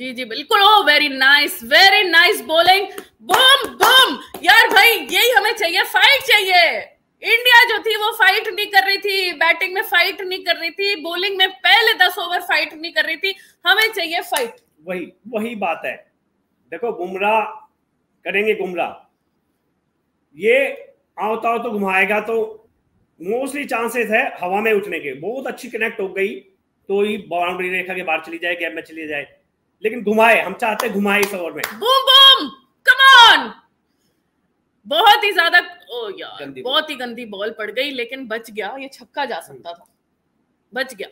जी जी बिल्कुल। Oh very nice bowling, boom boom. यार भाई यही हमें चाहिए, फाइट चाहिए। इंडिया जो थी वो फाइट नहीं कर रही थी, बैटिंग में फाइट नहीं कर रही थी, बॉलिंग में पहले 10 ओवर फाइट नहीं कर रही थी। हमें चाहिए फाइट। वही बात है। देखो बुमराह करेंगे गुमराह, ये आओ तो घुमाएगा तो मोस्टली चांसेस है हवा में उठने के। बहुत अच्छी कनेक्ट हो गई तो ही बाउंड्री रेखा के बाहर चली जाए, गैप में चली जाए, लेकिन घुमाए, हम चाहते हैं घुमाए इस ओवर में। Boom boom, come on. बहुत ही ज्यादा, ओ यार बहुत ही गंदी बॉल पड़ गई, लेकिन बच गया। ये छक्का जा सकता था, बच गया।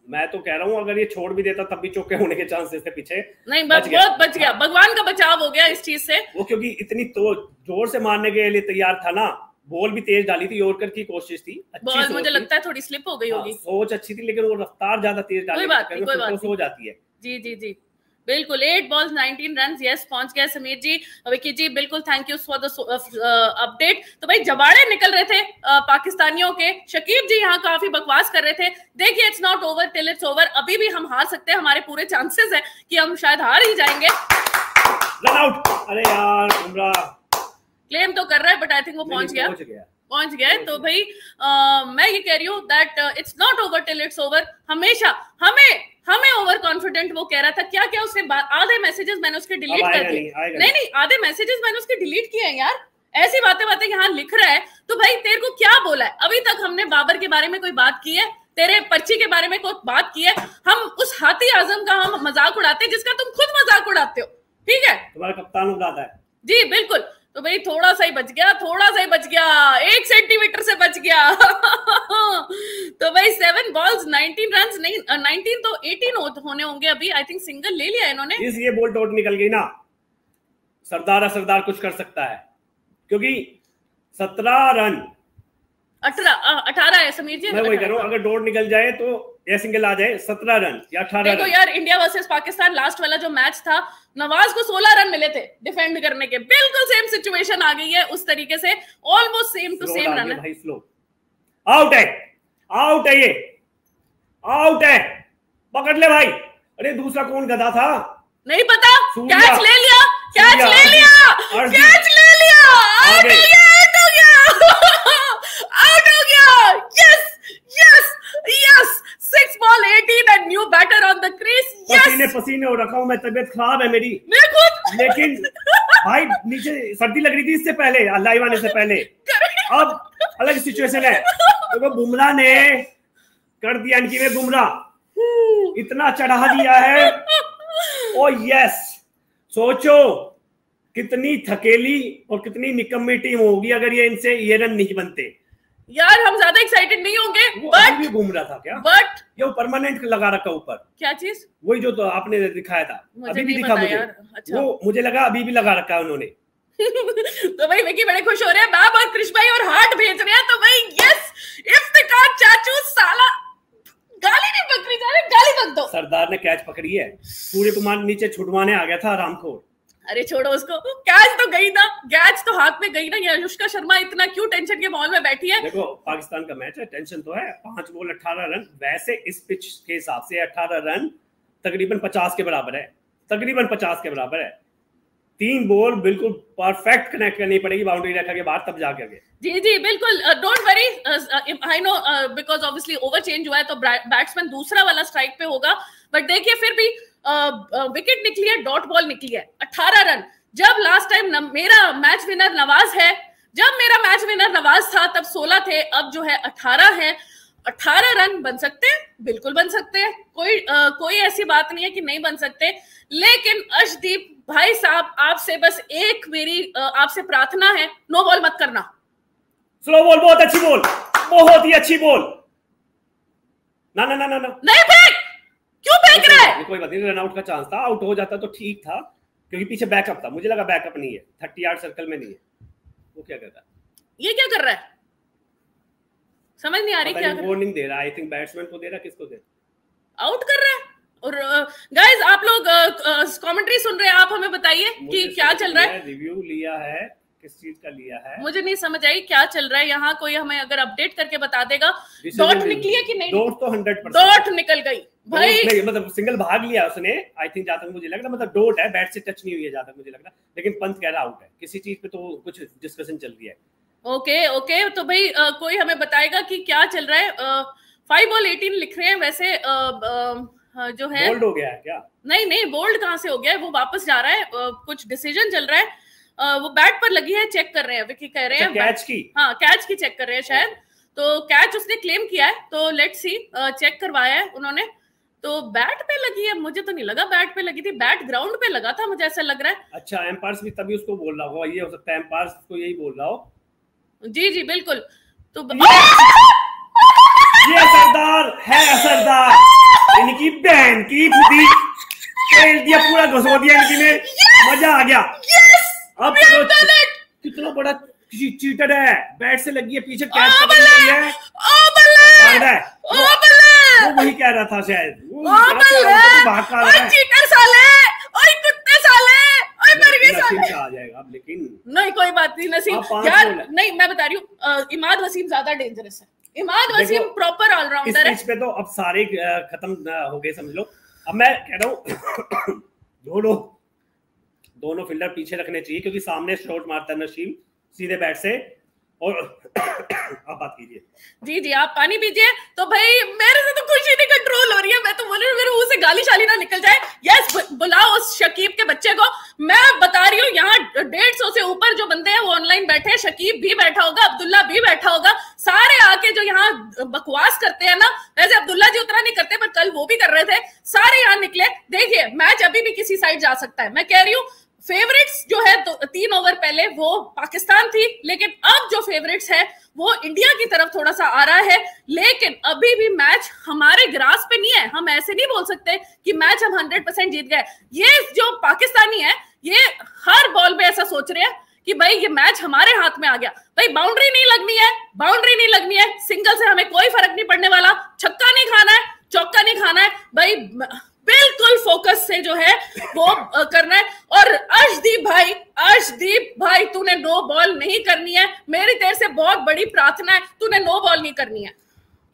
मैं तो कह रहा हूं अगर ये छोड़ भी देता तब भी चौके होने के चांसेस थे पीछे। नहीं बहुत बच गया, भगवान का बचाव हो गया इस चीज से। वो क्योंकि इतनी तो जोर से मारने के लिए तैयार था ना, बॉल भी तेज डाली थी, यॉर्कर की कोशिश थी, बॉल मुझे लगता है थोड़ी स्लिप हो गई होगी। सोच अच्छी थी लेकिन वो रफ्तार ज्यादा तेज डाली, कोई बात हो जाती है। जी जी जी बिल्कुल। 8 बॉल्स 19 रन, यस पहुंच गया समीर जी। विकी जी बिल्कुल, thank you for the update. तो भाई जबाड़े निकल रहे थे पाकिस्तानियों के। शकीब जी यहाँ काफी बकवास कर रहे थे। देखिए it's not over till it's over, अभी भी हम हार सकते हैं, हमारे पूरे चांसेस है कि हम शायद हार ही जाएंगे। Run out. अरे यार बुमराह क्लेम तो कर रहा है बट आई थिंक वो पहुंच गया। तो भाई मैं ये कह रही हूँ that it's not over till it's over. हमेशा हमें ओवर कॉन्फिडेंट वो कह रहा था। क्या उसके बाद आधे मैसेजेस मैंने उसके डिलीट कर दिए। नहीं आधे मैसेजेस मैंने उसके डिलीट किए हैं यार। ऐसी बातें यहाँ लिख रहा है तो भाई तेरे को क्या बोला है? अभी तक हमने बाबर के बारे में कोई बात की है? तेरे पर्ची के बारे में कोई बात की है? हम उस हाथी आजम का हम मजाक उड़ाते हैं जिसका तुम खुद मजाक उड़ाते हो, ठीक है? तुम्हारा कप्तान उड़ाता है। जी बिल्कुल। तो भाई थोड़ा सा ही बच गया, 1 सेंटीमीटर से बच गया। तो भाई 7 बॉल्स 19 रन, नहीं 19 तो 18 होने होंगे अभी। आई थिंक सिंगल ले लिया इन्होंने। ये बॉल डॉट निकल गई ना, सरदार कुछ कर सकता है क्योंकि 17 रन 18 है समीर जी। मैं वही कह रहा हूं, अगर डॉट निकल जाए तो या सिंगल आ जाए 17 रन या 18 देखो यार इंडिया वर्सेस पाकिस्तान लास्ट वाला जो मैच था, नवाज को 16 रन मिले थे डिफेंड करने के। बिल्कुल सेम सिचुएशन आ गई है उस तरीके से, almost same to same run है भाई। स्लो आउट है ये आउट है, पकड़ ले भाई। अरे दूसरा कौन गधा था नहीं पता। कैच ले लिया, आउट हो गया। Yes 6 ball 18 and new batter on the crease. पसीने हो रखा हूं मैं, तबीयत खराब है मेरी लेकिन भाई नीचे सर्दी लग रही थी इससे पहले, लाइव आने से पहले। अब अलग सिचुएशन है। तो बुमराह ने कर दिया इनकी में, बुमराह इतना चढ़ा दिया है। ओ यस, सोचो कितनी थकेली और कितनी निकम्मी टीम होगी अगर ये इनसे ये रन नहीं बनते। यार हम ज्यादा एक्साइटेड नहीं होंगे बट भी घूम रहा था क्या? बट ये परमानेंट लगा रखा ऊपर। क्या चीज? वही जो तो आपने दिखाया था, अभी भी दिखा मुझे। अच्छा। वो मुझे लगा अभी भी लगा रखा है उन्होंने। तो भाई विकी बड़े खुश हो रहे हैं, बाब और कृष भाई और हार्ट भेज रहे हैं। तो भाई यस, इफ्तिकार चाचू साला गाली नहीं बक रही, गाली बक दो। सरदार ने कैच पकड़ी है, सूर्य कुमार नीचे छुड़वाने आ गया था आरामखोर। अरे छोड़ो उसको, कैच तो गई ना, कैच तो हाथ में गई ना। ये अनुष्का शर्मा इतना क्यों टेंशन के माहौल में बैठी है? देखो पाकिस्तान का मैच है, टेंशन तो है। 5 बॉल 18 रन, वैसे इस पिच के हिसाब से 18 रन तकरीबन 50 के बराबर है, 3 बॉल बिल्कुल परफेक्ट कनेक्ट करनी पड़ेगी बाउंड्री रेखा के बाद, तब जाके आगे। जी बिल्कुल, don't worry. I know because obviously over change हुआ है तो बैट्समैन दूसरा वाला स्ट्राइक पे होगा। बट देखिए फिर भी विकेट निकली है, डॉट बॉल निकली है, 18 रन। जब लास्ट टाइम मेरा मैच विनर नवाज है, जब मेरा मैच विनर नवाज था तब 16 थे, अब जो है 18 है। 18 रन बन सकते हैं, बिल्कुल बन सकते हैं, कोई ऐसी बात नहीं है कि नहीं बन सकते। लेकिन अर्शदीप भाई साहब आपसे बस एक मेरी आपसे प्रार्थना है, नो बॉल मत करना। स्लो बॉल, बहुत अच्छी बॉल, बहुत ही अच्छी बॉल। ना ना ना ना ना नहीं फेंक, क्यों फेंक रहा है? कोई बात नहीं, रन आउट का चांस था, आउट हो जाता तो ठीक था क्योंकि पीछे बैकअप था। मुझे लगा बैकअप नहीं है, 30 यार्ड सर्कल में नहीं है। वो क्या कर रहा है? ये क्या कर रहा है समझ नहीं आ रही। क्या वार्निंग दे रहा है, आई थिंक बैट्समैन को दे रहा, किसको दे रहा? आउट कर रहा है। और गाइस आप लोग कमेंट्री सुन रहे हैं, आप हमें बताइए कि क्या चल रहा है। रिव्यू लिया है, किस चीज का लिया है मुझे नहीं समझ आई क्या चल रहा है यहाँ। कोई हमें अगर अपडेट करके बता देगा। डॉट निकली है कि नहीं? डॉट तो 100% डॉट निकल गई, भाई नहीं, मतलब सिंगल भाग लिया उसने, आई थिंक, जहां तक मुझे लग रहा, मतलब डोट है, बैट से टच नहीं हुई है जहां तक मुझे लग रहा, लेकिन पंत कह रहा आउट है। किसी चीज पे तो कुछ डिस्कशन चल रही है। ओके तो भाई कोई हमें बताएगा कि क्या चल रहा है। 5 बॉल 18 लिख रहे हैं वैसे, जो है बोल्ड हो गया है क्या? नहीं बोल्ड कहाँ से हो गया है, वो वापस जा रहा है, कुछ डिसीजन चल रहा है, वो बैट पर लगी है, चेक कर रहे हैं, विकी कह रहे हैं कैच की, हाँ कैच की चेक कर रहे हैं शायद, तो कैच उसने क्लेम किया है, तो लेट्स सी, चेक करवाया है उन्होंने, तो बैट पे लगी है, मुझे तो नहीं लगा बैट पे लगी थी, बैट ग्राउंड पे लगा था, मुझे ऐसा लग रहा है। अच्छा, एम्पायर्स भी तभी उसको बोल रहा होगा, ये हो सकता है एम्पायर्स को यही बोल रहा हो। जी बिल्कुल। तो ये सरदार है, सरदार इनकी बहन की खुदी खेल दिया, पूरा घुसो दिया इनकी ने, मजा आ गया। अब कितना बड़ा चीटर है, बैट से लगी है, पीछे कैच कर रही है, वो वही कह रहा था शायद, भाग का रहा है, चीटर साले, ओए कुत्ते साले, ओए मर गए साले, आ जाएगा अब, लेकिन नहीं कोई बात नहीं नसीम यार, नहीं मैं बता रही हूँ, इमाद वसीम ज्यादा डेंजरस है, इमाद वसीम प्रॉपर ऑलराउंडर है। इस पे तो अब सारे खत्म हो गए समझ लो। अब मैं कह रहा हूँ दोनों फील्डर पीछे रखने चाहिए, क्योंकि सामने शॉट मारता है नसीम सीधे बैट से। और आप बात कीजिए। जी आप पानी पीजिए। तो भाई मेरे से तो खुशी नहीं कंट्रोल हो रही है, मैं तो बोल रही हूँ मेरे मुंह से गाली शाली ना निकल जाए। यस, बुलाओ उस शकीब के बच्चे को। मैं बता रही हूँ यहाँ 150 से ऊपर जो बंदे हैं वो ऑनलाइन बैठे हैं, शकीब भी बैठा होगा, अब्दुल्ला भी बैठा होगा, सारे आके जो यहाँ बकवास करते हैं ना, वैसे अब्दुल्ला जी उतना नहीं करते पर कल वो भी कर रहे थे, सारे यहाँ निकले। देखिए मैच अभी भी किसी साइड जा सकता है, मैं कह रही हूँ फेवरेट्स जो है तो 3 ओवर पहले वो पाकिस्तान थी, लेकिन अब जो फेवरेट्स है वो इंडिया की तरफ थोड़ा सा आ रहा है, लेकिन अभी भी मैच हमारे ग्रास पे नहीं है। हम ऐसे नहीं बोल सकते कि मैच हम 100% जीत गए। ये जो पाकिस्तानी है ये हर बॉल पे ऐसा सोच रहे हैं कि भाई ये मैच हमारे हाथ में आ गया, भाई बाउंड्री नहीं लगनी है, बाउंड्री नहीं लगनी है, सिंगल से हमें कोई फर्क नहीं पड़ने वाला, छक्का नहीं खाना है, चौका नहीं खाना है, भाई बिल्कुल फोकस से जो है वो करना है। और अर्शदीप भाई तूने नो बॉल नहीं करनी है, मेरी तेरे से बहुत बड़ी प्रार्थना है, तूने नो बॉल नहीं करनी है।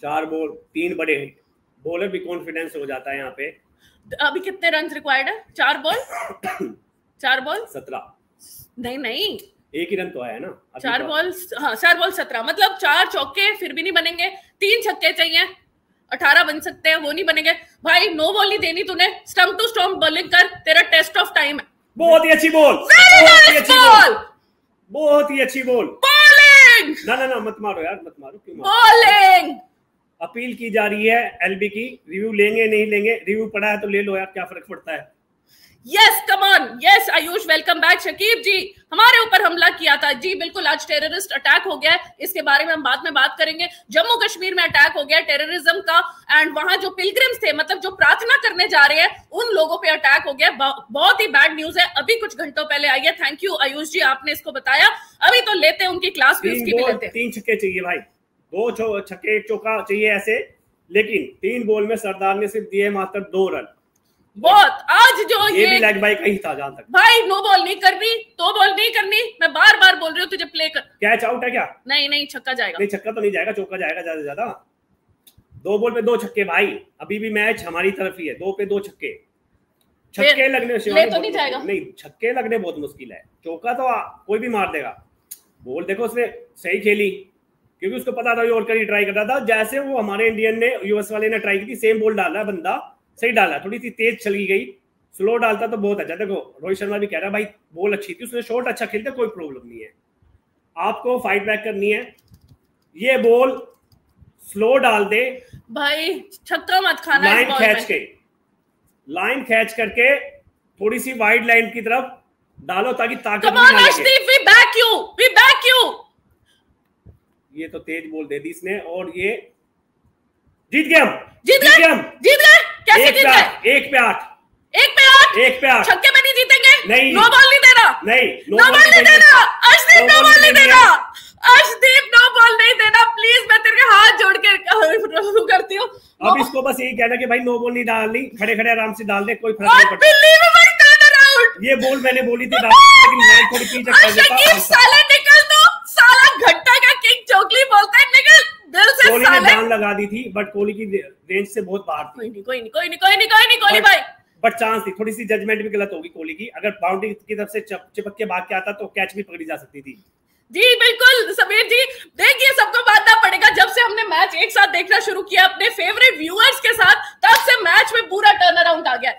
4 बॉल 3 बड़े हिट, बॉलर भी कॉन्फिडेंस हो जाता है यहाँ पे। अभी कितने रन रिक्वायर्ड है? 4 बॉल 17 नहीं 1 ही रन तो आया ना। 4 बॉल 17, मतलब 4 चौके फिर भी नहीं बनेंगे, 3 छक्के चाहिए, 18 बन सकते हैं, वो नहीं बनेंगे भाई। नो बॉल नहीं देनी तूने, स्टंप टू स्टंप बॉलिंग कर, तेरा टेस्ट ऑफ टाइम है। बहुत ही अच्छी बॉल, बहुत ही अच्छी बॉल, बॉलिंग ना मत मारो यार, मत मारो, क्यों मारो? बॉलिंग अपील की जा रही है एलबी की, रिव्यू लेंगे नहीं लेंगे, रिव्यू पड़ा है तो ले लो यार, क्या फर्क पड़ता है। Yes come on, yes Ayush welcome back. Shakib ji हमारे ऊपर हमला किया था जी, बिल्कुल आज टेररिस्ट अटैक हो गया है, इसके बारे में हम बाद में बात करेंगे। जम्मू कश्मीर में अटैक हो गया टेररिज्म का, एंड वहां जो पिलग्रिम्स थे, मतलब जो प्रार्थना करने जा रहे हैं, उन लोगों पे अटैक हो गया। बहुत ही बैड न्यूज है, अभी कुछ घंटों पहले आई है। थैंक यू आयुष जी, आपने इसको बताया। अभी तो लेते हैं उनकी क्लास भी, उसकी भी लेते हैं। 3 छक्के चाहिए भाई, 2 छक्के 1 चौका चाहिए ऐसे, लेकिन 3 बॉल में सरदार ने सिर्फ दिए मात्र 2 रन। बहुत आज जो ये भी लेग बाई का ही था जहां तक। भाई नो बॉल नहीं करनी, तो बॉल नहीं करनी, मैं बार बार बोल रही हूँ तुझे, प्ले कर। कैच आउट है क्या? नहीं छक्का जाएगा। नहीं छक्का तो नहीं जाएगा, चौका जाएगा ज्यादा से ज्यादा। 2 बॉल पे 2 छक्के भाई, अभी भी मैच हमारी तरफ ही है। 2 पे 2 छक्के, छक्के लगने तो नहीं जाएगा। नहीं छक्के लगने बहुत मुश्किल है, चौका तो कोई भी मार देगा। बॉल देखो उसने सही खेली, क्योंकि उसको पता था यॉर्कर ही ट्राई कर रहा था, जैसे वो हमारे इंडियन ने, यूएस वाले ने ट्राई की थी, सेम बॉल डाला बंदा, सही डाला, थोड़ी सी तेज चली गई, स्लो डालता तो बहुत अच्छा। देखो रोहित शर्मा भी कह रहा है भाई बॉल अच्छी थी, उसने शॉट अच्छा खेलता, कोई प्रॉब्लम नहीं है, आपको फाइट बैक करनी है। ये बॉल स्लो डाल दे भाई, छक्का मत खाना। लाइन खींच करके थोड़ी सी वाइड लाइन की तरफ डालो, ताकि ताकत ये तो तेज बॉल दे दी इसने, और ये जीत गए हम, जीत गए। कैसे जीत गए? 1 पे 8 छक्के में नहीं जीतेंगे, नहीं, नो बॉल नहीं देना, नो बॉल नहीं देना, अर्शदीप नो बॉल नहीं देना, अर्शदीप नो बॉल नहीं देना, प्लीज मैं तेरे हाथ जोड़ के करती हूँ। अब इसको बस यही कहना कि भाई नो बॉल नहीं डालनी, खड़े खड़े आराम से डाल दे, कोई फर्क नहीं पड़ता। ये बॉल मैंने बोली थी, लेकिन मैं थोड़ी पीछे कर देता। साला निकल दो, साला घंटा का किंग चोकली बोलता है, निकल दिल से कोहली ने जान लगा दी थी, बट कोहली की रेंज से बहुत बाहर थी। कोई नहीं कोहली भाई, बट चांस थी, थोड़ी सी जजमेंट भी गलत होगी कोहली की। अगर बाउंड्री की तरफ से चिपक के भाग के आता तो कैच भी पकड़ी जा सकती थी। जी बिल्कुल समीर जी, देखिए सबको मानना पड़ेगा, जब से हमने मैच एक साथ देखना शुरू किया अपने फेवरेट व्यूअर्स के साथ, तब से मैच में पूरा टर्न अराउंड आ गया।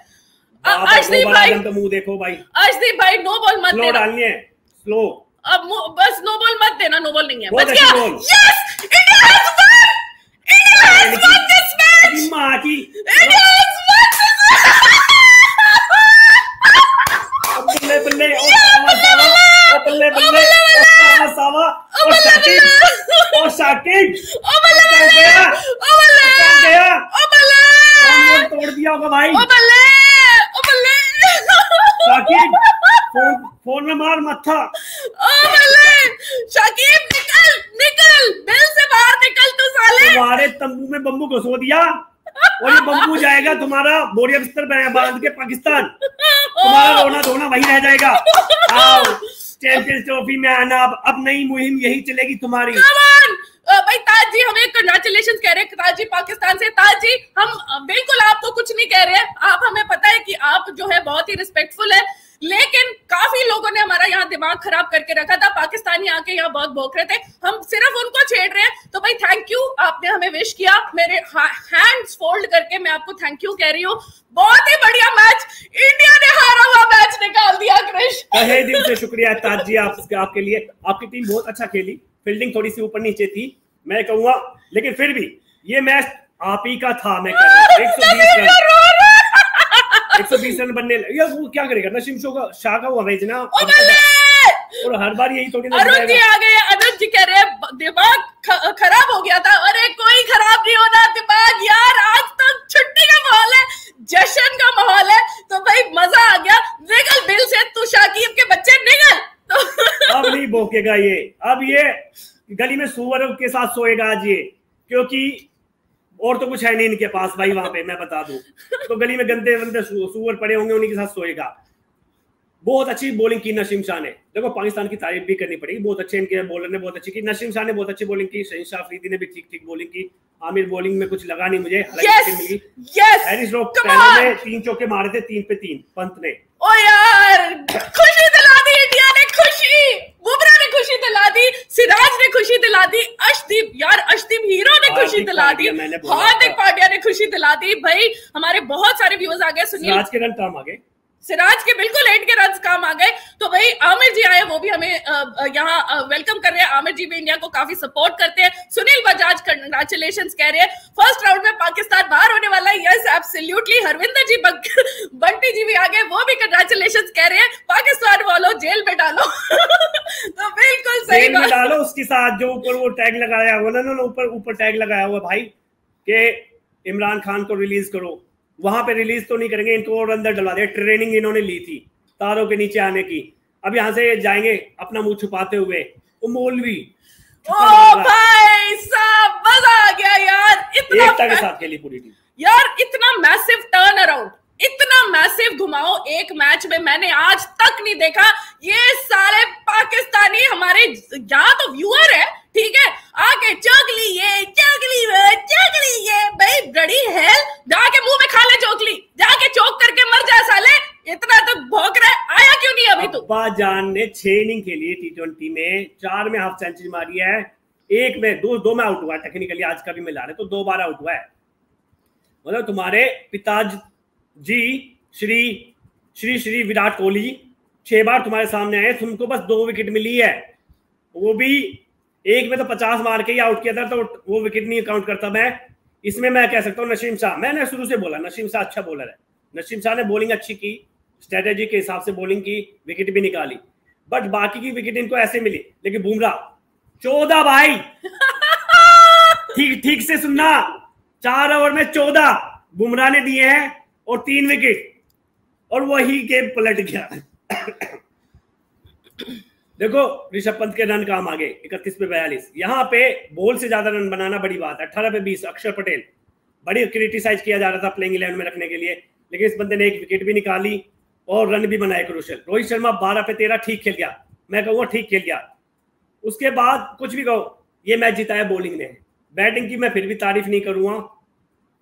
अर्शदीप भाई तो मुंह देखो भाई, अर्शदीप भाई नो बॉल मत देना, डालनी है स्लो, अब बस नो बॉल मत देना, नो बॉल नहीं है, बच गया। Yes, India has one, India has one this match, मां की इंडिया हैज वन बल्ले बल्ले, बल्ले बल्ले, सावा और शाकिब ओ बल्ले गया, ओ बल्ले गया, ओ बल्ले तोड़ दिया होगा भाई, ओ बल्ले, ओ बल्ले शाकिब, फोन में मार मत्था, ओ बल्ले शाकिब, निकल निकल, दिल से बाहर निकल तू साले, तुम्हारे तंबू में बम्बू घुसो दिया और ये बम्बू जाएगा तुम्हारा बोरिया बिस्तर में बांध के पाकिस्तान, तुम्हारा रोना धोना वही रह जाएगा। आओ चैंपियंस ट्रॉफी में आना, अब नई मुहिम यही चलेगी तुम्हारी। भाई ताज जी हमें कंग्रेचुलेशन कह रहे हैं, ताज जी पाकिस्तान से। ताज जी हम बिल्कुल आपको कुछ नहीं कह रहे हैं, आप हमें पता है कि आप जो है बहुत ही रिस्पेक्टफुल है, लेकिन काफी लोगों ने हमारा यहाँ दिमाग खराब करके रखा था, पाकिस्तानी आके यहाँ बहुत भौंक रहे थे, हम सिर्फ उनको छेड़ रहे हैं। तो भाई थैंक यू, आपने हमें विश किया, मेरे हैंड्स फोल्ड करके मैं आपको थैंक यू कह रही हूँ। बहुत ही बढ़िया मैच, इंडिया ने हारा हुआ मैच निकाल दिया। कृष तहे दिल से शुक्रिया ताज जी आपके लिए, आपकी टीम बहुत अच्छा खेली, फील्डिंग थोड़ी सी ऊपर नीचे थी मैं कहूंगा, लेकिन फिर भी ये मैच आप ही का था। मैं 120 रन बनने यार, वो क्या करेगा नसीम शाह का वो भेजना, और हर बार यही थोड़ी। अरुण जी आ गए, अरुण जी कह रहे हैं दिमाग खराब हो गया था। अरे कोई खराब नहीं होना दिमाग यार, आज तो छुट्टी का माहौल है, जश्न का माहौल है, तो भाई मजा आ गया। निकल बिल से तू, शाकिब के बच्चे निकल। तो अब नहीं भौंकेगा ये, अब ये गली में सुअर के साथ सोएगा आज ये, क्योंकि और तो कुछ है नहीं इनके पास भाई वहां पे, मैं बता दूं। तो गली में गंदे गंदे सुअर पड़े होंगे, उन्हीं के साथ सोएगा। बहुत अच्छी बॉलिंग की नसीम शाह ने, देखो पाकिस्तान की तारीफ भी करनी पड़ेगी, बहुत अच्छे इनके बॉलर ने बहुत अच्छी की, नसीम शाह ने बहुत अच्छी बॉलिंग की, शहीन शाह अफरीदी ने भी ठीक ठीक बॉलिंग की, आमिर बॉलिंग में कुछ लगा नहीं मुझे, हैरिस रॉफ पहले में 3 चौके मारे थे, 3 पे 3 पंत ने। ओ यार खुशी दिला दी इंडिया ने, खुशी, बुमराह ने खुशी दिला दी, सिराज ने खुशी दिला दी, अर्शदीप यार, अर्शदीप हीरो ने खुशी दिला दी, हार्दिक पांड्या ने खुशी दिला दी। भाई हमारे बहुत सारे व्यूअर्स आ गए, सुनिए सिराज के रन काम आ गए, सिराज के बिल्कुल एंड के रन काम आ गए। तो भाई आमिर जी आए, वो भी हमें यहाँ वेलकम कर रहे हैं, आमिर जी भी इंडिया को काफी सपोर्ट करते हैं। सुनील बजाज कंग्रेचुलेशंस कह रहे हैं, फर्स्ट राउंड में पाकिस्तान बाहर होने वाला है, यस एब्सोल्युटली। हरविंदर जी बंटी जी भी आ गए, वो भी कंग्रेचुलेशंस कह रहे हैं, पाकिस्तान वालों जेल में डालो। तो बिल्कुल सही जेल में डालो, उसके साथ जो ऊपर वो टैग लगाया हुआ ना, ऊपर टैग लगाया हुआ भाई के इमरान खान को रिलीज करो, वहां पे रिलीज तो नहीं करेंगे, इनको और अंदर डलवा दे। ट्रेनिंग इन्होंने ली थी तारों के नीचे आने की, अब यहाँ से जाएंगे अपना मुंह छुपाते हुए। वो मौलवी, ओ भाई साहब मजा आ गया यार, इतना एकता के साथ खेली पूरी टीम यार, इतना मैसिव टर्न अराउंड, इतना मैसिव घुमाओ एक मैच में मैंने आज तक नहीं देखा। ये सारे पाकिस्तानी हमारे यहाँ तो व्यूअर है, ठीक है, आके चोकली ये भाई बड़ी हेल, जाके मुंह में खा ले चोकली, जाके चोक करके मर जाए साले, इतना तो भौंक रहा है, आया क्यों नहीं अभी? तो अब्बा जान ने 6 इनिंग खेली T20 में, 4 में हाफ सेंचुरी मारी है, 1 में दो में आउट हुआ है टेक्निकली, आज का भी मिला रहे तो 2 बार आउट हुआ है। मतलब तुम्हारे पिताजी श्री विराट कोहली 6 बार तुम्हारे सामने आए, तुमको बस 2 विकेट मिली है, वो भी 1 में तो 50 मार के ही आउट किया था, तो वो विकेट नहीं काउंट करता। मैं इसमें मैं कह सकता हूँ नसीम शाह, मैंने शुरू से बोला नसीम शाह अच्छा बॉलर है, नसीम शाह ने बॉलिंग अच्छी की, स्ट्रेटेजी के हिसाब से बॉलिंग की, विकेट भी निकाली, बट बाकी की विकेट इनको ऐसे मिली। लेकिन बुमराह 14 भाई, ठीक से सुनना, 4 ओवर में 14 बुमराह ने दिए हैं और 3 विकेट, और वही गेम पलट गया। देखो ऋषभ पंत के रन काम आ गए 31 पे 42, यहाँ पे बॉल से ज्यादा रन बनाना बड़ी बात है। 18 पे 20 अक्षर पटेल, बड़ी क्रिटिसाइज किया जा रहा था प्लेइंग 11 में रखने के लिए, लेकिन इस बंदे ने 1 विकेट भी निकाली और रन भी बनाए क्रूशियल। रोहित शर्मा 12 पे 13 ठीक खेल गया, मैं कहूँगा ठीक खेल गया। उसके बाद कुछ भी कहो, ये मैच जीता है बॉलिंग ने, बैटिंग की मैं फिर भी तारीफ नहीं करूंगा।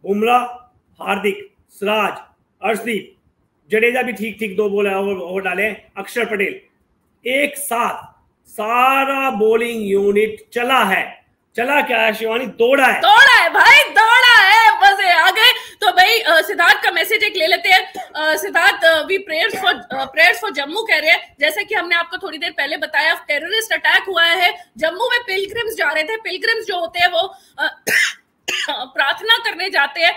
बुमराह, हार्दिक, सिराज, अर्शदीप, जडेजा भी ठीक ठीक 2 बॉल ओवर डाले, अक्षर पटेल, एक साथ सारा बॉलिंग यूनिट चला है। चला क्या है शिवानी? दौड़ा है भाई, दौड़ा है, बस आगे। तो भाई सिद्धार्थ का मैसेज एक ले लेते हैं। Siddharth, we prayers for Jammu कह रहे हैं। जैसे कि हमने आपको थोड़ी देर पहले बताया, टेररिस्ट अटैक हुआ है जम्मू में। पिलग्रिम्स जा रहे थे। पिलग्रिम्स जो होते हैं वो प्रार्थना करने जाते हैं,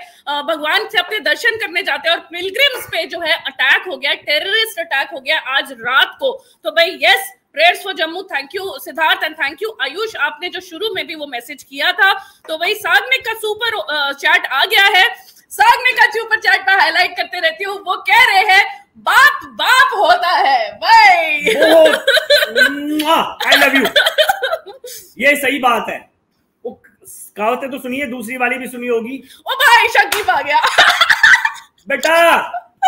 भगवान से अपने दर्शन करने जाते हैं, और पिलग्रिम्स पे जो है अटैक हो गया, टेररिस्ट अटैक हो गया आज रात को। तो भाई yes, prayers for Jammu. Thank you Siddharth and thank you Ayush, आपने जो शुरू में भी वो मैसेज किया था। तो वही सागनिक का सुपर चैट आ गया है। सागनिक का सुपर चैट पे हाईलाइट करते रहती हूँ। वो कह रहे हैं बाप बाप होता है भाई। I love you. ये सही बात है। वो कहावतें तो सुनिए, दूसरी वाली भी सुनी होगी। ओ भाई शकीब आ गया। बेटा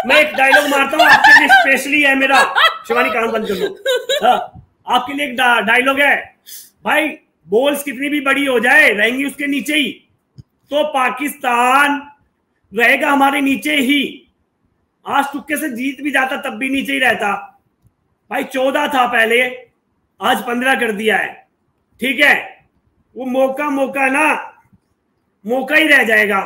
मैं एक डायलॉग मारता हूँ आपके लिए, स्पेशली है मेरा। शिवानी कान बंद कर लो। आपके लिए एक डायलॉग है भाई। बॉल्स कितनी भी बड़ी हो जाए रहेंगी उसके नीचे ही, तो पाकिस्तान रहेगा हमारे नीचे ही। आज तुक्के से जीत भी जाता तब भी नीचे ही रहता भाई। 14 था पहले, आज 15 कर दिया है। ठीक है, वो मौका ना, मौका ही रह जाएगा।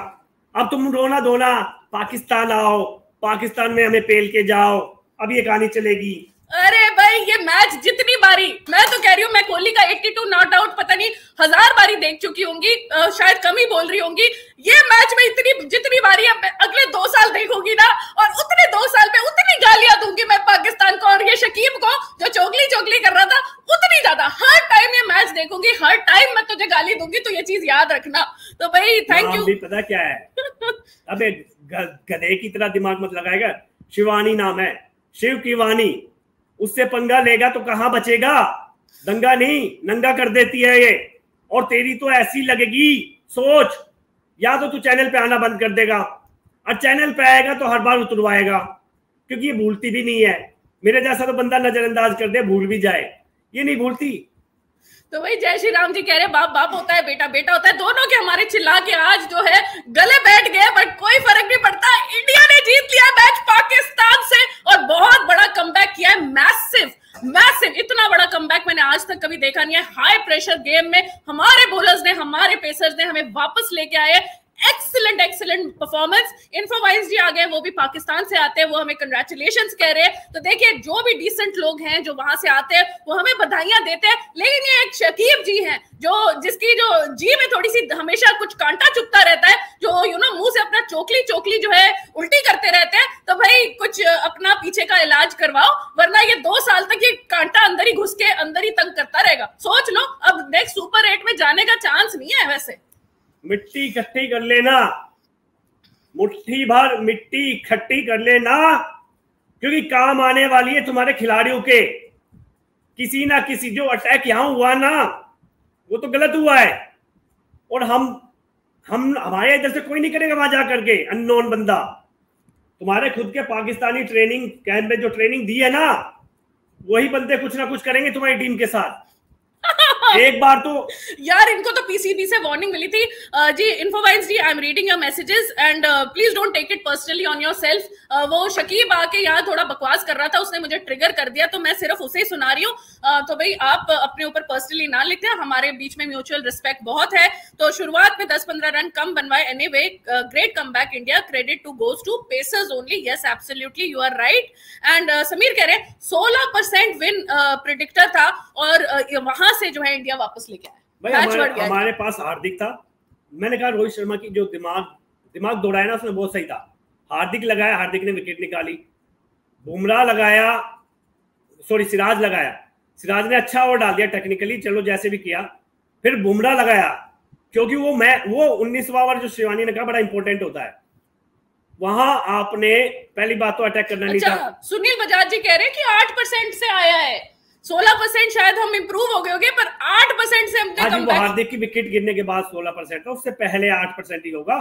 अब तुम रोना धोना पाकिस्तान आओ, पाकिस्तान में हमें पेल के जाओ, अब ये कहानी चलेगी। अरे भाई ये मैच जितनी बारी, मैं तो कह रही हूँ, मैं कोहली का 82 नॉट आउट पता नहीं 1000 बारी देख चुकी होंगी, शायद कम ही बोल रही होंगी। ये मैच में जितनी बारी अगले 2 साल देखूंगी ना, और उतने 2 साल में उतनी गालियां दूंगी मैं पाकिस्तान को और ये शकीब को जो चोगली कर रहा था, उतनी ज्यादा। हर टाइम ये मैच देखूंगी, हर टाइम मैं तुझे गाली दूंगी, तो ये चीज याद रखना। तो भाई थैंक यू। पता क्या है, अबे गधे की तरह दिमाग मत लगाएगा। शिवानी नाम है, शिव की वाणी। उससे पंगा लेगा तो कहां बचेगा? दंगा नहीं, नंगा कर देती है ये। और तेरी तो ऐसी लगेगी सोच, या तो तू चैनल पे आना बंद कर देगा, और चैनल पे आएगा तो हर बार उतरवाएगा, क्योंकि ये भूलती भी नहीं है। मेरे जैसा तो बंदा नजरअंदाज कर दे, भूल भी जाए, ये नहीं भूलती। तो भाई जय श्री राम जी कह रहे बाप बाप होता है, बेटा बेटा होता है। दोनों के हमारे चिल्ला के आज जो है गले बैठ गए, बट कोई फर्क नहीं पड़ता। इंडिया ने जीत लिया मैच पाकिस्तान से और बहुत बड़ा कमबैक किया है। मैसिव, इतना बड़ा कमबैक मैंने आज तक कभी देखा नहीं है। हाई प्रेशर गेम में हमारे बॉलर्स ने, हमारे पेसर्स ने हमें वापस लेके आए। Excellent performance. इन्फोवाइज जी आ गए, वो भी पाकिस्तान से आते हैं, वो हमें कंग्रेचुलेशंस कह रहे हैं। तो देखिए जो भी डिसेंट लोग हैं जो वहां से आते हैं वो हमें बधाइयां देते हैं। लेकिन ये एक शकीब जी हैं जिसकी जो जी में थोड़ी सी हमेशा कुछ कांटा चुभता रहता है, जो मुंह से अपना चोकली जो है उल्टी करते रहते हैं। तो भाई कुछ अपना पीछे का इलाज करवाओ, वरना ये 2 साल तक ये कांटा अंदर ही घुस के अंदर ही तंग करता रहेगा। सोच लो, अब नेक्स्ट सुपर 8 में जाने का चांस नहीं है। वैसे मिट्टी इकट्ठी कर लेना, मुट्ठी भर मिट्टी इकट्ठी कर लेना, क्योंकि काम आने वाली है तुम्हारे खिलाड़ियों के। किसी ना किसी जो अटैक यहां हुआ ना, वो तो गलत हुआ है, और हम हमारे इधर से कोई नहीं करेगा वहां जा करके। अननोन बंदा, तुम्हारे खुद के पाकिस्तानी ट्रेनिंग कैंप में जो ट्रेनिंग दी है ना, वही बंदे कुछ ना कुछ करेंगे तुम्हारी टीम के साथ। एक बार तो यार इनको तो पीसीबी से वार्निंग मिली थी। जी Infowise ji, I am reading your messages and please don't take it personally on yourself. वो शकीब आके यहाँ थोड़ा बकवास कर रहा था, उसने मुझे ट्रिगर कर दिया, तो मैं सिर्फ उसे ही सुना रही हूँ। तो भाई आप अपने ऊपर पर्सनली ना लेते हैं, हमारे बीच में म्यूचुअल रिस्पेक्ट बहुत है। तो शुरुआत में 10-15 रन कम बनवाए, anyway great comeback India, credit to goes to pacers only. Yes absolutely you are right. And Sameer कह रहे हैं 16% विन प्रेडिक्टर था और वहां से जो है इंडिया वापस लेके आया। हमारे पास हार्दिक था, मैंने कहा रोहित शर्मा की जो दिमाग दौड़ाया ना उसमें बहुत सही था। हार्दिक लगाया, हार्दिक ने विकेट निकाली। बुमराह लगाया, सिराज लगाया, सिराज ने अच्छा ओवर डाल दिया टेक्निकली, चलो जैसे भी किया। फिर बुमराह लगाया, क्योंकि वो 19वां ओवर जो शिवानी ने कहा बड़ा इंपॉर्टेंट होता है, वहां आपने पहली बात तो अटैक करना नहीं था। सुनील बजाज जी कह रहे हैं कि 8% से आया है, 16% शायद हम इंप्रूव हो गए होंगे, पर 8% से हमने कम बैक। हार्दिक की विकेट गिरने के बाद 16% था, उससे पहले 8% ही होगा।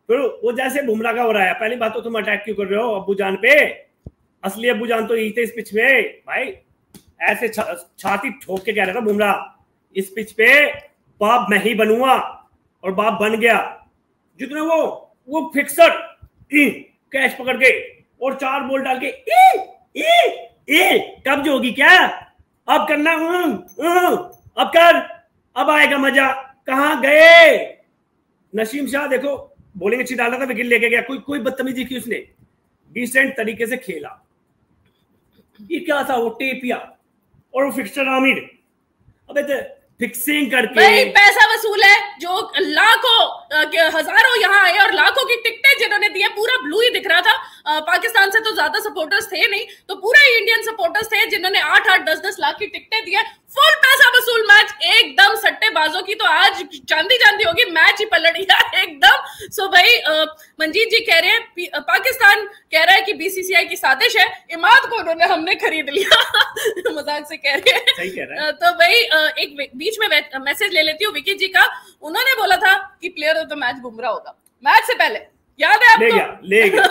फिर वो जैसे बुमराह का हो रहा है, पहली बात तो तुम अटैक क्यों कर रहे हो अब्बू जान पे? असली अब्बू जान तो यही थे इस पिच में भाई। ऐसे छाती ठोक के कह रहा था बुमराह, इस पिच पे बाप मैं ही बनूंगा, और बाप बन गया, जितने वो फिक्सर कैच पकड़ के और 4 बॉल डाल के कब्ज होगी क्या? अब करना, अब कर, अब आएगा मजा। कहां गए? नसीम शाह देखो बॉलिंग अच्छी डाल रहा था, विकेट लेके गया, कोई बदतमीजी की उसने, डिसेंट तरीके से खेला। ये क्या था? वो टेपिया और वो फिक्सर आमिर, अबे तो फिक्सिंग करके भाई पैसा वसूल है, जो लाखों हजारों यहाँ आए और लाखों की टिकटें जिन्होंने दी है, पूरा ब्लू ही दिख रहा था। पाकिस्तान से तो ज्यादा सपोर्टर्स थे नहीं, तो पूरा ही इंडियन सपोर्टर्स थे जिन्होंने 8-8, 10-10 लाख की टिकटें दी है। फुल पैसा वसूल मैच, एकदम सट्टेबाजों की तो आज चांदी चांदी होगी, मैच ही पलट गया एकदम। सो भाई मंजीत जी कह रहे हैं, पाकिस्तान कह रहा है कि बीसीसीआई की साजिश है, इमाद को उन्होंने हमने खरीद लिया। मजाक से कह रहे हैं। सही कह रहा है। तो भाई एक बीच में मैसेज ले लेती हूँ विकी जी का। उन्होंने बोला था कि player of the match Bumrah होगा मैच से पहले, याद है आपको? ले गया।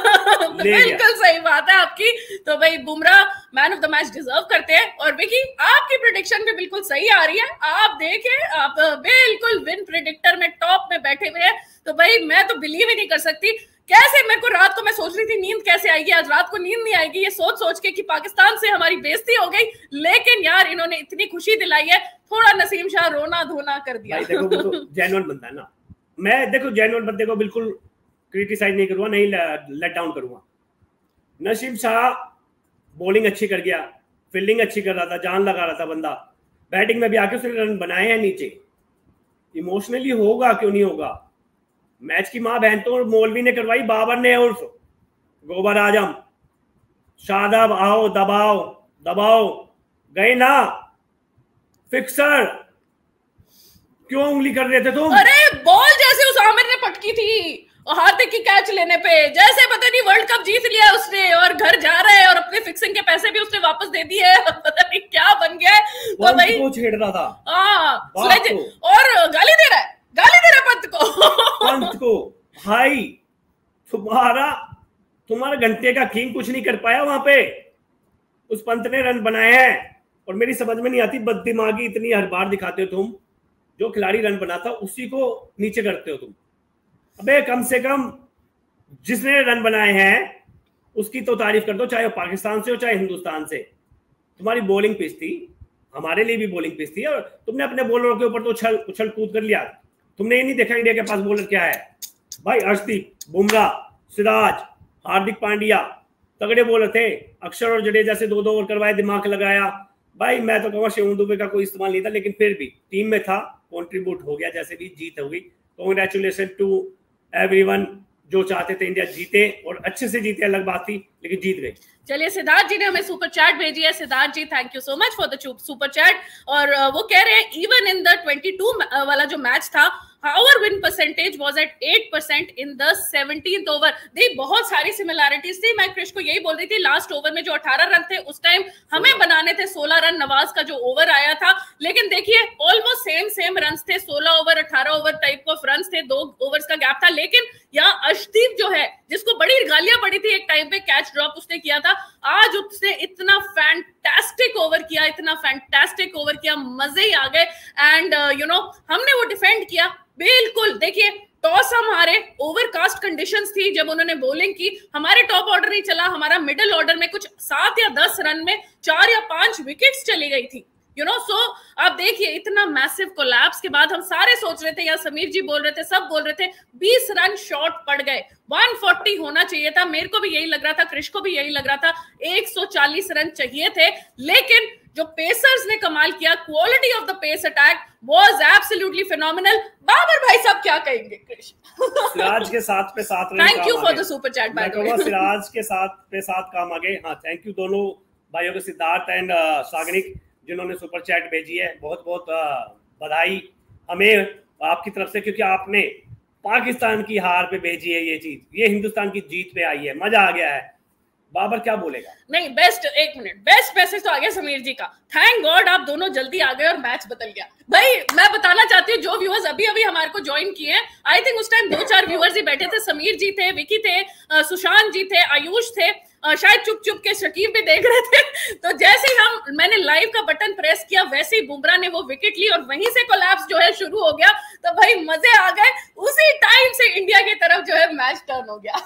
बिल्कुल सही बात है आपकी। तो भाई Bumrah man of the match deserve करते हैं। और विकी आपकी प्रेडिक्शन भी बिल्कुल सही आ रही है, आप देखें, आप बिल्कुल विन प्रेडिक्टर में टॉप में बैठे हुए हैं। तो भाई मैं तो बिलीव ही नहीं कर सकती, कैसे मेरे को रात को मैं सोच रही थी नींद कैसे आएगी, आज रात को नींद नहीं आएगी ये सोच सोच के कि पाकिस्तान से हमारी बेइज्जती हो गई। लेकिन यार इन्होंने इतनी खुशी दिलाई है, थोड़ा नसीम शाह रोना धोना कर दिया। भाई देखो वो तो जेन्युइन बंदा है ना, मैं देखो जेन्युइन बंदे को बिल्कुल क्रिटिसाइज नहीं करूंगा, नहीं लेट डाउन करूंगा। नसीम शाह बॉलिंग अच्छी कर गया, फील्डिंग अच्छी कर रहा था, जान लगा रहा था बंदा, बैटिंग में भी आके उसने रन बनाए हैं नीचे। इमोशनली होगा क्यों नहीं होगा? मैच की माँ बहन तो मौलवी ने करवाई, बाबर ने उर्फ गोबर आजम। शादाब आओ, दबाओ दबाओ, गए ना फिक्सर, क्यों उंगली कर रहे थे तुम? अरे बॉल जैसे उस आमिर ने पटकी थी हार्दिक की कैच लेने पे, जैसे पता नहीं वर्ल्ड कप जीत लिया उसने और घर जा रहा है और अपने फिक्सिंग के पैसे भी उसने वापस दे दिए। पता नहीं क्या बन गया है। तो भाई को छेड़ रहा था, और गाली दे रहा है, गाली दे रहा है पंत को। भाई तुम्हारा घंटे का किंग कुछ नहीं कर पाया वहां पे, उस पंत ने रन बनाए हैं। और मेरी समझ में नहीं आती, बददिमागी इतनी हर बार दिखाते हो तुम, जो खिलाड़ी रन बनाता उसी को नीचे करते हो तुम। अबे कम से कम जिसने रन बनाए हैं उसकी तो तारीफ कर दो, चाहे वो पाकिस्तान से हो चाहे हिंदुस्तान से। तुम्हारी बॉलिंग पिच थी, हमारे लिए भी बॉलिंग पिच थी, और तुमने अपने बॉलरों के ऊपर तो उछल कूद कर लिया। तुमने ये नहीं देखा इंडिया के पास बॉलर क्या है। भाई अर्शदीप, बुमराह, सिराज, हार्दिक पांड्या तगड़े बॉलर थे। अक्षर और जडेजा से 2-2 ओवर करवाए, दिमाग लगाया। भाई मैं तो कहूँगा शिवम दुबे का कोई इस्तेमाल नहीं था, लेकिन फिर भी टीम में था, कॉन्ट्रीब्यूट हो गया, जैसे भी जीत हो गई। कांग्रेचुलेशन टू एवरीवन, जो चाहते थे इंडिया जीते और अच्छे से जीते, अलग बात थी, लेकिन जीत गए। चलिए सिद्धार्थ जी ने हमें सुपर चैट भेजी है। Siddharth ji thank you so much for the super chat. और वो कह रहे हैं इवन इन द 22 वाला जो मैच था, our win percentage was at 8% in the 17th over। देख बहुत सारी सिमिलैरिटीज थी। मैं क्रिश को यही बोल रही थी, लास्ट ओवर में जो 18 रन थे उस टाइम हमें बनाने थे 16 रन, नवाज का जो ओवर आया था। लेकिन देखिए ऑलमोस्ट सेम रन्स थे, 16 over 18 over type of runs थे, 2 ओवर्स का गैप था। लेकिन यहाँ अर्शदीप जो है, जिसको बड़ी गालियां पड़ी थी एक टाइम पे, कैच ड्रॉप उसने किया था, आज उसने इतना फैंटास्टिक ओवर किया, इतना फैंटास्टिक ओवर किया, मजे ही आ गए। एंड हमने वो डिफेंड किया बिल्कुल। देखिए टॉस हम हारे, ओवरकास्ट कंडीशंस थी जब उन्होंने बॉलिंग की, हमारे टॉप ऑर्डर नहीं चला, हमारा मिडिल ऑर्डर में कुछ 7 या 10 रन में 4 या 5 विकेट्स चली गई थी। सो आप देखिए इतना मैसिव कोलैप्स के बाद हम सारे सोच रहे थे, या समीर जी बोल रहे थे, सब बोल रहे थे 20 रन शॉर्ट पड़ गए, 140 होना चाहिए था। मेरे को भी यही लग रहा था, क्रिश को भी यही लग रहा था, 140 रन चाहिए थे। लेकिन जो पेसर्स ने कमाल किया, quality of the pace attack was absolutely phenomenal. Babar भाई साहब क्या कहेंगे क्रिश? सिराज के साथ पे 7 run, thank you for the super chat by the way. Siraj के साथ पे 7 काम आ गए। हाँ थैंक यू दोनों भाइयों को, सिद्धार्थ एंड सागरिक, जिन्होंने सुपर चैट भेजी है। बहुत बहुत बधाई हमें आपकी तरफ से, क्योंकि आपने पाकिस्तान की हार पे भेजी है ये चीज, ये हिंदुस्तान की जीत पे आई है, मजा आ गया है। बाबर क्या बोलेगा? नहीं बेस्ट, एक मिनट, बेस्ट मैसेज तो आ गया समीर जी का, थैंक गॉड आप दोनों जल्दी आ गए और मैच बदल गया। भाई मैं बताना चाहती हूँ, जो व्यूअर्स अभी अभी हमारे को ज्वाइन किए हैं, आई थिंक उस टाइम 2-4 व्यूअर्स ही बैठे थे, समीर जी थे, विकी थे, सुशांत जी थे, आयुष थे। शायद चुप चुप के शकीब भी देख रहे थे। तो जैसे ही मैंने लाइव का बटन प्रेस किया वैसे ही बुमराह ने वो विकेट ली और वहीं से कोलैप्स जो है शुरू हो गया। तो भाई मजे आ गए, उसी टाइम से इंडिया की तरफ जो है मैच टर्न हो गया।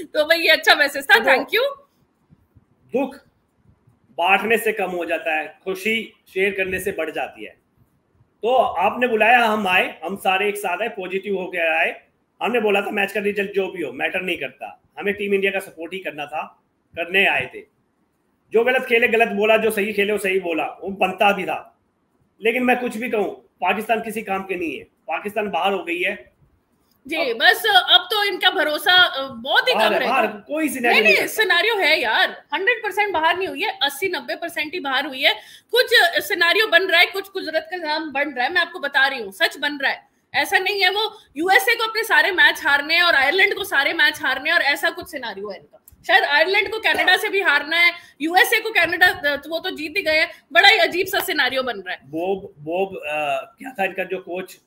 तो भाई ये अच्छा मैसेज था, थैंक यू। दुख बांटने से कम हो जाता है, खुशी शेयर करने से बढ़ जाती है। तो आपने बुलाया, हम आए, हम सारे एक साथ आए, पॉजिटिव होकर आए। हमने बोला था मैच का रिजल्ट जो भी हो मैटर नहीं करता, हमें टीम इंडिया का सपोर्ट ही करना था, करने आए थे। जो गलत खेले गलत बोला, जो सही खेले वो सही बोला, वो बनता भी था। लेकिन मैं कुछ भी कहूँ, पाकिस्तान किसी काम के नहीं है, पाकिस्तान बाहर हो गई है जी। बस अब तो इनका भरोसा बहुत ही कम रहेगा। कोई सिनेरियो है यार, 100% बाहर नहीं हुई है, 80-90% ही बाहर हुई है। कुछ सिनेरियो बन रहा है, कुछ कुदरत का काम बन रहा है, मैं आपको बता रही हूँ, सच बन रहा है। ऐसा नहीं है वो यूएसए को अपने सारे मैच हारने और आयरलैंड को सारे मैच हारने और ऐसा कुछ सिनेरियो है इनका। शायद आयरलैंड को कनाडा से भी हारना है, यूएसए को कनाडा, वो तो जीत ही गए हैं। बड़ा ही अजीब सा सिनेरियो बन रहा है। बॉब क्या था इनका जो कोच,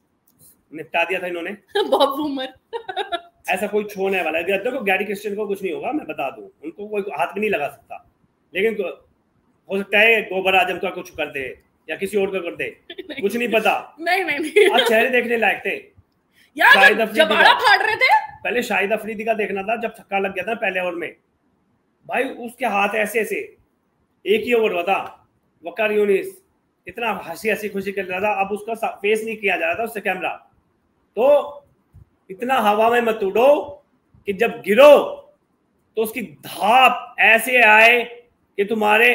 निपटा दिया था इन्होंने। Bob boomer. ऐसा कोई छोड़ने वाला है। देखो गैरी क्रिस्टियन को कुछ नहीं होगा, मैं बता दूं, उनको कोई हाथ भी नहीं लगा सकता। लेकिन हो सकता है गोबर आजम का कुछ कर दे या किसी और का कर दे, कुछ नहीं पता। नहीं आज चेहरे देखने लायक थे यार, जब आड़ा फाड़ रहे थे। पहले शाहिद अफरीदी का देखना था, जब छक्का लग गया था पहले ओवर में, भाई उसके हाथ ऐसे ऐसे, एक ही ओवर हुआ था, वकार यूनिस इतना हंसी हंसी खुशी कर रहा था, अब उसका फेस नहीं किया जा रहा था उससे कैमरा। तो इतना हवा में मत उड़ो कि जब गिरो तो उसकी धाप ऐसे आए कि तुम्हारे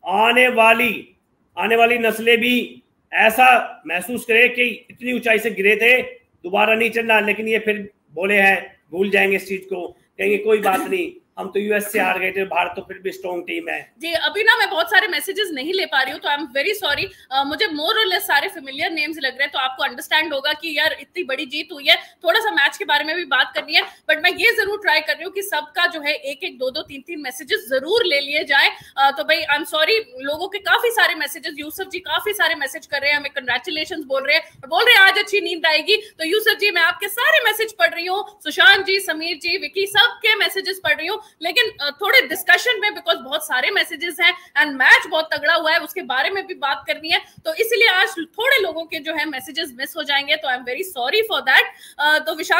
आने वाली नस्लें भी ऐसा महसूस करे कि इतनी ऊंचाई से गिरे थे, दोबारा नहीं चढ़ना। लेकिन ये फिर बोले हैं, भूल जाएंगे इस चीज को, कहेंगे कोई बात नहीं, हम तो यूएस से हार गए थे, भारत तो फिर भी स्ट्रॉन्ग टीम है। जी अभी ना मैं बहुत सारे मैसेजेस नहीं ले पा रही हूँ, तो आई एम वेरी सॉरी। मुझे मोर और लेस सारे फेमिलियर नेम्स लग रहे हैं, तो आपको अंडरस्टैंड होगा कि यार इतनी बड़ी जीत हुई है, थोड़ा सा मैच के बारे में भी बात करनी है। बट मैं ये जरूर ट्राई कर रही हूँ कि सबका जो है एक एक दो दो तीन तीन मैसेजेस जरूर ले लिए जाए। तो भाई आई एम सॉरी, लोगों के काफी सारे मैसेजेस, यूसुफ जी काफी सारे मैसेज कर रहे हैं, हमें कंग्रेचुलेशन बोल रहे हैं, आज अच्छी नींद आएगी। तो यूसुफ जी मैं आपके सारे मैसेज पढ़ रही हूँ, सुशांत जी, समीर जी, विकी, सबके मैसेजेस पढ़ रही हूँ। लेकिन थोड़े डिस्कशन में, बिकॉज बहुत सारे मैसेजेस हैं एंड मैच बहुत तगड़ा हुआ है, उसके बारे में भी बात करनी है, तो इसलिए आज थोड़े लोगों के जो है मैसेजेस मिस हो जाएंगे, तो I am very sorry for that. तो विशाल